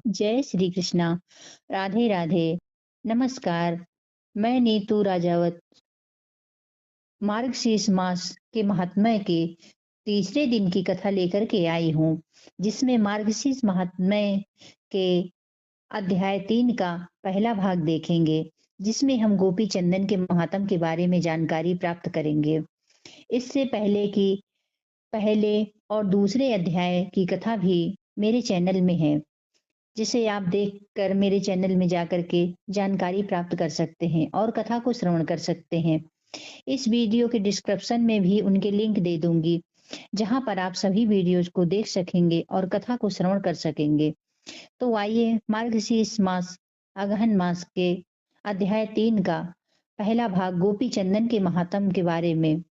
जय श्री कृष्णा। राधे राधे। नमस्कार। मैं नीतू राजावत मार्गशीर्ष मास के महात्म्य के तीसरे दिन की कथा लेकर के आई हूँ, जिसमें मार्गशीर्ष महात्म्य के अध्याय 3 का पहला भाग देखेंगे, जिसमें हम गोपी चंदन के महात्म के बारे में जानकारी प्राप्त करेंगे। इससे पहले कि पहले और दूसरे अध्याय की कथा भी मेरे चैनल में है, जिसे आप देखकर मेरे चैनल में जाकर के जानकारी प्राप्त कर सकते हैं और कथा को श्रवण कर सकते हैं। इस वीडियो के डिस्क्रिप्शन में भी उनके लिंक दे दूंगी, जहां पर आप सभी वीडियोज को देख सकेंगे और कथा को श्रवण कर सकेंगे। तो आइए मार्गशीर्ष मास अगहन मास के अध्याय 3 का पहला भाग गोपी चंदन के महात्म के बारे में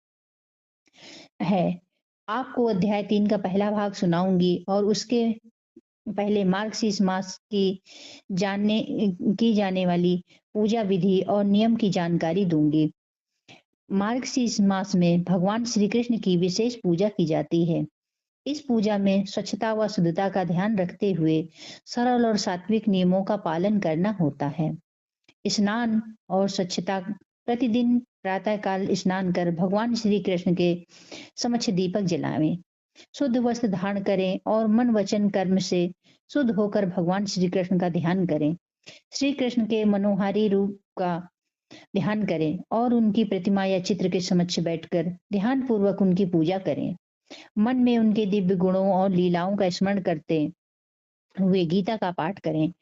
है। आपको अध्याय 3 का पहला भाग सुनाऊंगी और उसके पहले मार्गशीर्ष मास की जानने की जाने वाली पूजा विधि और नियम की जानकारी दूंगी। मार्गशीर्ष मास में भगवान श्री कृष्ण की विशेष पूजा की जाती है। इस पूजा में स्वच्छता व शुद्धता का ध्यान रखते हुए सरल और सात्विक नियमों का पालन करना होता है। स्नान और स्वच्छता। प्रतिदिन प्रातः काल स्नान कर भगवान श्री कृष्ण के समक्ष दीपक जलावें, शुद्ध वस्त्र धारण करें और मन वचन कर्म से शुद्ध होकर भगवान श्री कृष्ण का ध्यान करें। श्री कृष्ण के मनोहारी रूप का ध्यान करें और उनकी प्रतिमा या चित्र के समक्ष बैठकर ध्यान पूर्वक उनकी पूजा करें। मन में उनके दिव्य गुणों और लीलाओं का स्मरण करते हुए गीता का पाठ करें।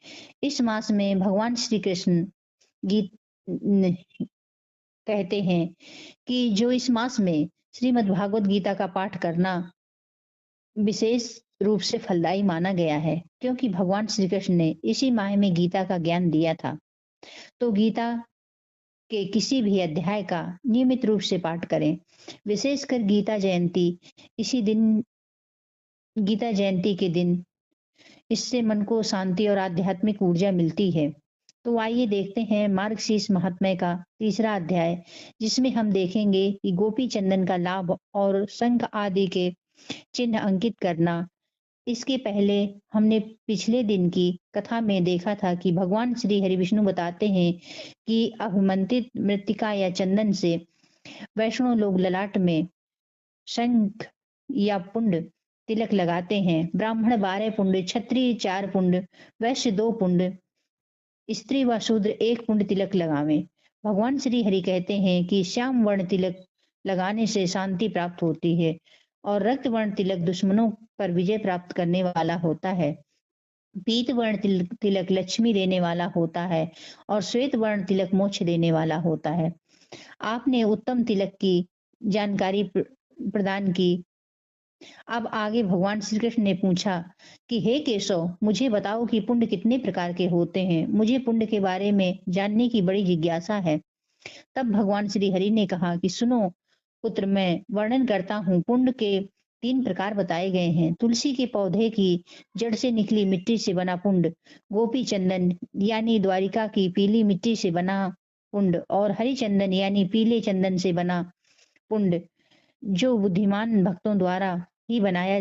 इस मास में भगवान श्री कृष्ण गीत कहते हैं कि जो इस मास में श्रीमद् भागवत गीता का पाठ करना विशेष रूप से फलदायी माना गया है, क्योंकि भगवान श्री कृष्ण ने इसी माह में गीता का ज्ञान दिया था। तो गीता के किसी भी अध्याय का नियमित रूप से पाठ करें। विशेषकर गीता जयंती के दिन इससे मन को शांति और आध्यात्मिक ऊर्जा मिलती है। तो आइए देखते हैं मार्गशीर्ष महात्म्य का तीसरा अध्याय, जिसमें हम देखेंगे कि गोपी चंदन का लाभ और शंख आदि के चिन्ह अंकित करना। इसके पहले हमने पिछले दिन की कथा में देखा था कि भगवान श्री हरि विष्णु बताते हैं कि अभिमंत्रित मृत्तिका या चंदन से वैष्णव लोग ललाट में शंख या पुंड तिलक लगाते हैं। ब्राह्मण 12 पुंड, क्षत्रिय 4 पुंड, वैश्य 2 पुंड, स्त्री व शूद्र 1 पुंड तिलक लगावें। भगवान श्री हरि कहते हैं कि श्याम वर्ण तिलक लगाने से शांति प्राप्त होती है और रक्त वर्ण तिलक दुश्मनों पर विजय प्राप्त करने वाला होता है। पीत वर्ण तिलक लक्ष्मी देने वाला होता है और श्वेत वर्ण तिलक मोक्ष देने वाला होता है। आपने उत्तम तिलक की जानकारी प्रदान की। अब आगे भगवान श्री कृष्ण ने पूछा कि हे केशव, मुझे बताओ कि पुण्य कितने प्रकार के होते हैं। मुझे पुण्य के बारे में जानने की बड़ी जिज्ञासा है। तब भगवान श्री हरि ने कहा कि सुनो पुत्र, मैं वर्णन करता हूँ। पुण्य के 3 प्रकार बताए गए हैं। तुलसी के पौधे की जड़ से निकली मिट्टी से बना पुण्ड, गोपी चंदन यानी द्वारिका की पीली मिट्टी से बना पुण्ड, और हरि चंदन यानी पीले चंदन से बना पुण्ड, जो बुद्धिमान भक्तों द्वारा ही बनाया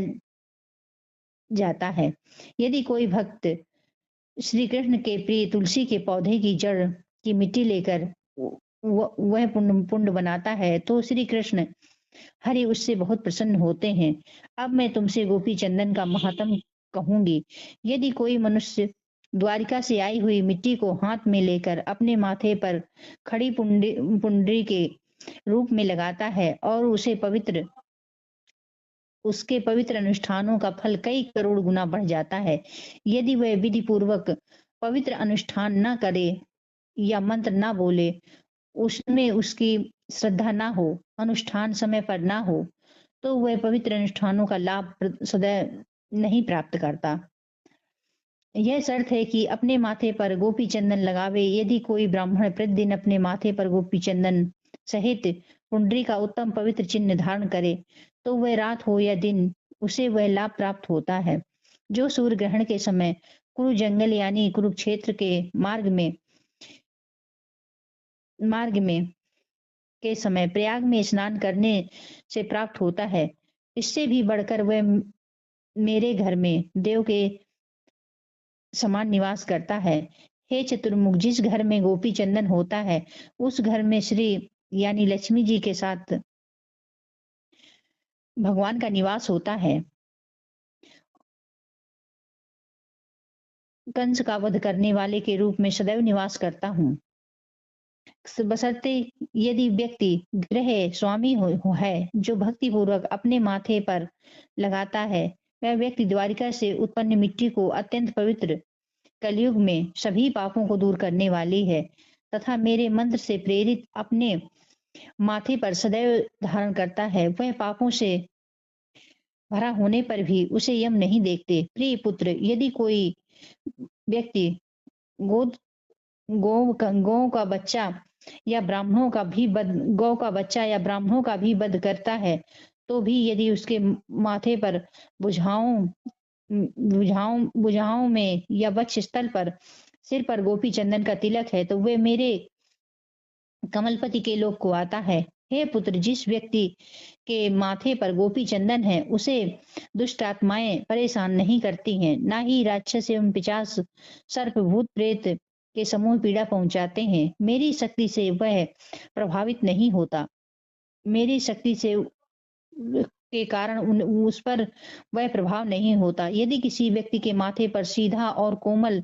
जाता है। यदि कोई भक्त श्री कृष्ण के प्रिय तुलसी के पौधे की जड़ की मिट्टी लेकर वह पुण्य बनाता है तो श्री कृष्ण हरि उससे बहुत प्रसन्न होते हैं। अब मैं तुमसे गोपी चंदन का महात्म कहूंगी। यदि कोई मनुष्य द्वारिका से आई हुई मिट्टी को हाथ में लेकर अपने माथे पर खड़ी पुंडरी के रूप में लगाता है और उसके पवित्र अनुष्ठानों का फल कई करोड़ गुना बढ़ जाता है। यदि वह विधि पूर्वक पवित्र अनुष्ठान न करे या मंत्र ना बोले, उसमें उसकी श्रद्धा ना हो, अनुष्ठान समय पर ना हो, तो वह पवित्र अनुष्ठानों का लाभ सदैव नहीं प्राप्त करता। यह शर्त है कि अपने माथे पर गोपी चंदन लगावे। यदि कोई ब्राह्मण प्रतिदिन अपने माथे पर गोपी चंदन सहित पुंडरी का उत्तम पवित्र चिन्ह धारण करे, तो वह रात हो या दिन उसे वह लाभ प्राप्त होता है। जो सूर्य ग्रहण के समय कुरु जंगल यानी कुरुक्षेत्र के मार्ग में के समय प्रयाग में स्नान करने से प्राप्त होता है, इससे भी बढ़कर वह मेरे घर में देव के समान निवास करता है। हे चतुर्मुख, जिस घर में गोपी चंदन होता है, उस घर में श्री यानी लक्ष्मी जी के साथ भगवान का निवास होता है। कंस का वध करने वाले के रूप में सदैव निवास करता हूँ। बशर्ते यदि व्यक्ति गृह स्वामी है जो भक्ति पूर्वक अपने माथे पर लगाता है, वह व्यक्ति द्वारिका से उत्पन्न मिट्टी को अत्यंत पवित्र कलयुग में सभी पापों को दूर करने वाली है तथा मेरे मंत्र से प्रेरित अपने माथे पर सदैव धारण करता है। वह पापों से भरा होने पर भी उसे यम नहीं देखते। प्रिय पुत्र, यदि कोई व्यक्ति गो गौ का बच्चा या ब्राह्मणों का भी वध गौ का बच्चा या ब्राह्मणों का भी वध करता है, तो भी यदि उसके माथे पर भुजाओं भुजाओं में या वक्ष स्थल पर सिर पर गोपी चंदन का तिलक है, तो वे मेरे कमलपति के लोक को आता है। हे पुत्र, जिस व्यक्ति के माथे पर गोपी चंदन है, उसे दुष्ट आत्माएं परेशान नहीं करती हैं, ना ही राक्षस एवं पिशाच सर्प भूत प्रेत के समूह पीड़ा पहुंचाते हैं। मेरी शक्ति से वह प्रभावित नहीं होता। मेरी शक्ति से के कारण उस पर वह प्रभाव नहीं होता। यदि किसी व्यक्ति के माथे पर सीधा और कोमल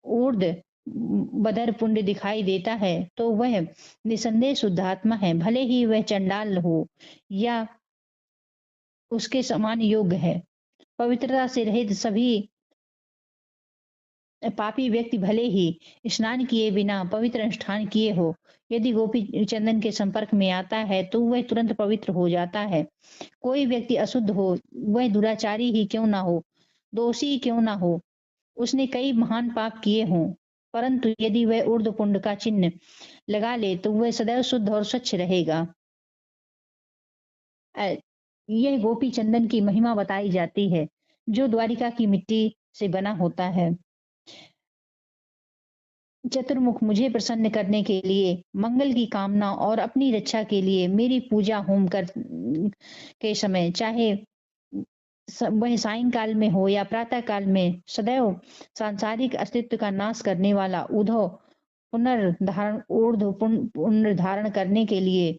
ऊर्ध बदर पुण्य दिखाई देता है, तो वह निसंदेह शुद्ध आत्मा है, भले ही वह चंडाल हो या उसके समान योग्य है। पवित्रता से रहित सभी पापी व्यक्ति भले ही स्नान किए बिना पवित्र अनुष्ठान किए हो, यदि गोपी चंदन के संपर्क में आता है तो वह तुरंत पवित्र हो जाता है। कोई व्यक्ति अशुद्ध हो, वह दुराचारी ही क्यों ना हो, दोषी क्यों ना हो, उसने कई महान पाप किए हों, परंतु यदि वह ऊर्ध्व पुंड का चिन्ह लगा ले तो वह सदैव शुद्ध और स्वच्छ रहेगा। यह गोपी चंदन की महिमा बताई जाती है, जो द्वारिका की मिट्टी से बना होता है। चतुर्मुख, मुझे प्रसन्न करने के लिए, मंगल की कामना और अपनी रक्षा के लिए मेरी पूजा होम कर के समय, चाहे वह सायंकाल में हो या प्रातः काल में, सदैव सांसारिक अस्तित्व का नाश करने वाला उद्धव पुनर्धारण करने के लिए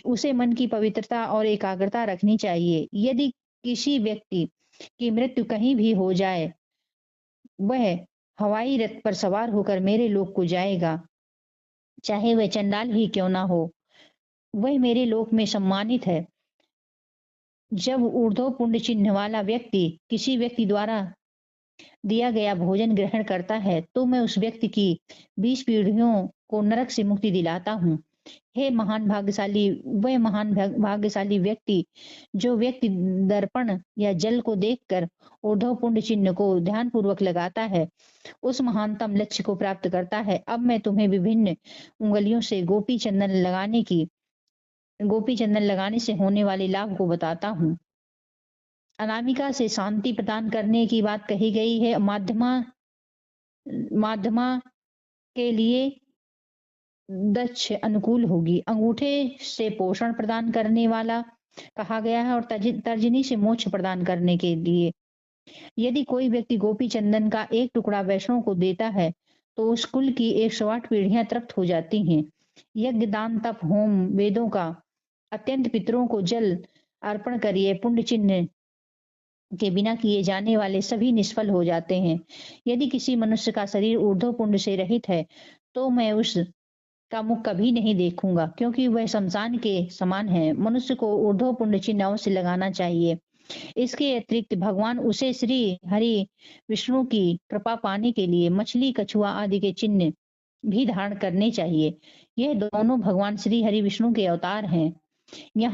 उसे मन की पवित्रता और एकाग्रता रखनी चाहिए। यदि किसी व्यक्ति की मृत्यु कहीं भी हो जाए, वह हवाई रथ पर सवार होकर मेरे लोक को जाएगा, चाहे वह चंडाल ही क्यों ना हो, वह मेरे लोक में सम्मानित है। जब ऊर्ध्व पुण्य चिन्ह वाला व्यक्ति किसी व्यक्ति द्वारा दिया गया भोजन ग्रहण करता है, तो मैं उस व्यक्ति की 20 पीढ़ियों को नरक से मुक्ति दिलाता हूँ। हे महान भाग्यशाली, वह महान भाग्यशाली व्यक्ति जो व्यक्ति दर्पण या जल को देखकर ऊर्ध्व पुण्य चिन्ह को ध्यान पूर्वक लगाता है, उस महानतम लक्ष्य को प्राप्त करता है। अब मैं तुम्हें विभिन्न उंगलियों से गोपी चंदन लगाने से होने वाले लाभ को बताता हूँ। अनामिका से शांति प्रदान करने की बात कही गई है। माध्यमा के लिए दक्ष अनुकूल होगी। अंगूठे से पोषण प्रदान करने वाला कहा गया है और तर्जनी से मोक्ष प्रदान करने के लिए। यदि कोई व्यक्ति गोपी चंदन का एक टुकड़ा वैष्णव को देता है, तो उस कुल की 108 पीढ़ियां तृप्त हो जाती हैं। यज्ञ, दान, तप, होम, वेदों का अत्यंत पितरों को जल अर्पण करिए, पुण्य चिन्ह के बिना किए जाने वाले सभी निष्फल हो जाते हैं। यदि किसी मनुष्य का शरीर ऊर्ध्व पुण्य से रहित है, तो मैं उस का मुख कभी नहीं देखूंगा, क्योंकि वह शमशान के समान है। मनुष्य को ऊर्ध्व पुण्य चिन्ह अवश्य लगाना चाहिए। इसके अतिरिक्त भगवान उसे श्री हरि विष्णु की कृपा पाने के लिए मछली, कछुआ आदि के चिन्ह भी धारण करने चाहिए। यह दोनों भगवान श्री हरि विष्णु के अवतार हैं। यह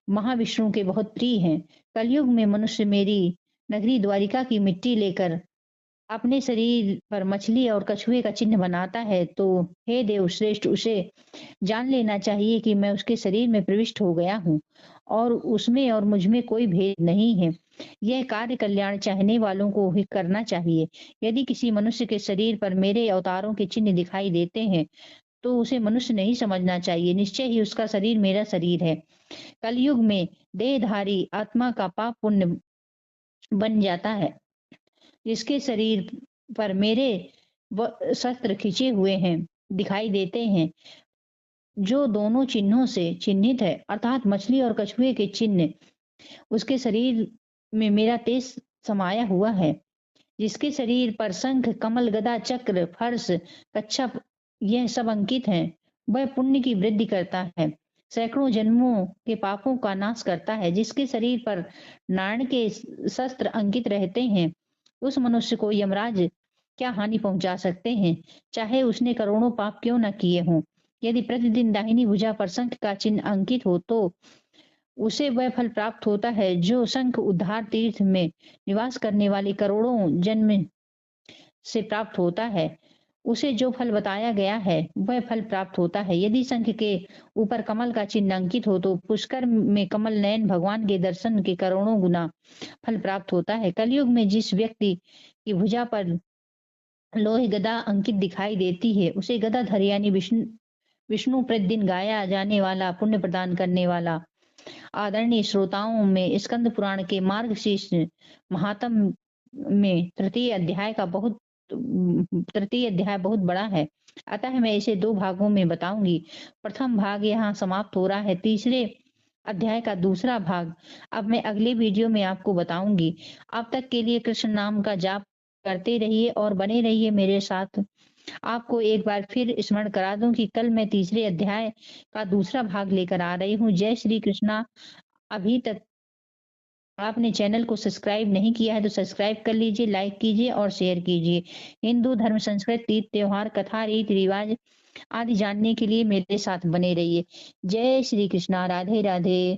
महाविष्णु के बहुत प्रिय हैं। कलयुग में मनुष्य मेरी नगरी द्वारिका की मिट्टी लेकर अपने शरीर पर मछली और कछुए का चिन्ह बनाता है, तो हे देव श्रेष्ठ, उसे जान लेना चाहिए कि मैं उसके शरीर में प्रविष्ट हो गया हूँ और उसमें और मुझ में कोई भेद नहीं है। यह कार्य कल्याण चाहने वालों को ही करना चाहिए। यदि किसी मनुष्य के शरीर पर मेरे अवतारों के चिन्ह दिखाई देते हैं, तो उसे मनुष्य नहीं समझना चाहिए, निश्चय ही उसका शरीर मेरा शरीर है। कलयुग में देहधारी आत्मा का पाप पुण्य बन जाता है, जिसके शरीर पर मेरे शस्त्र खिंचे हुए हैं दिखाई देते हैं, जो दोनों चिन्हों से चिन्हित है, अर्थात मछली और कछुए के चिन्ह। उसके शरीर में मेरा तेज समाया हुआ है, जिसके शरीर पर शंख, कमल, गदा, चक्र, फर्श, कच्छप यह सब अंकित हैं। वह पुण्य की वृद्धि करता है, सैकड़ों जन्मों के पापों का नाश करता है। जिसके शरीर पर नारायण के शस्त्र अंकित रहते हैं, उस मनुष्य को यमराज क्या हानि पहुंचा सकते हैं, चाहे उसने करोड़ों पाप क्यों न किए हों। यदि प्रतिदिन दाहिनी भुजा पर शंख का चिन्ह अंकित हो तो उसे वह फल प्राप्त होता है जो शंख उद्धार तीर्थ में निवास करने वाले करोड़ों जन्म से प्राप्त होता है। उसे जो फल बताया गया है वह फल प्राप्त होता है। यदि शंख के ऊपर कमल का चिन्ह अंकित हो तो पुष्कर में कमल नयन भगवान के दर्शन के करोड़ों गुना फल प्राप्त होता है। कलयुग में जिस व्यक्ति की भुजा पर लोहे गदा अंकित दिखाई देती है, उसे गदाधर यानी विष्णु विष्णु प्रतिदिन गाया जाने वाला, पुण्य प्रदान करने वाला। आदरणीय श्रोताओं में स्कंद पुराण के मार्गशीर्ष महात्म में तृतीय अध्याय बहुत बड़ा है, अतः मैं इसे 2 भागों में बताऊंगी। प्रथम भाग यहाँ समाप्त हो रहा है, तीसरे अध्याय का दूसरा भाग अब मैं अगले वीडियो में आपको बताऊंगी। अब तक के लिए कृष्ण नाम का जाप करते रहिए और बने रहिए मेरे साथ। आपको एक बार फिर स्मरण करा दूं कि कल मैं तीसरे अध्याय का दूसरा भाग लेकर आ रही हूँ। जय श्री कृष्णा। अभी तक आपने चैनल को सब्सक्राइब नहीं किया है तो सब्सक्राइब कर लीजिए, लाइक कीजिए और शेयर कीजिए। हिंदू धर्म, संस्कृति, तीज त्योहार, कथा, रीति रिवाज आदि जानने के लिए मेरे साथ बने रहिए। जय श्री कृष्णा। राधे राधे।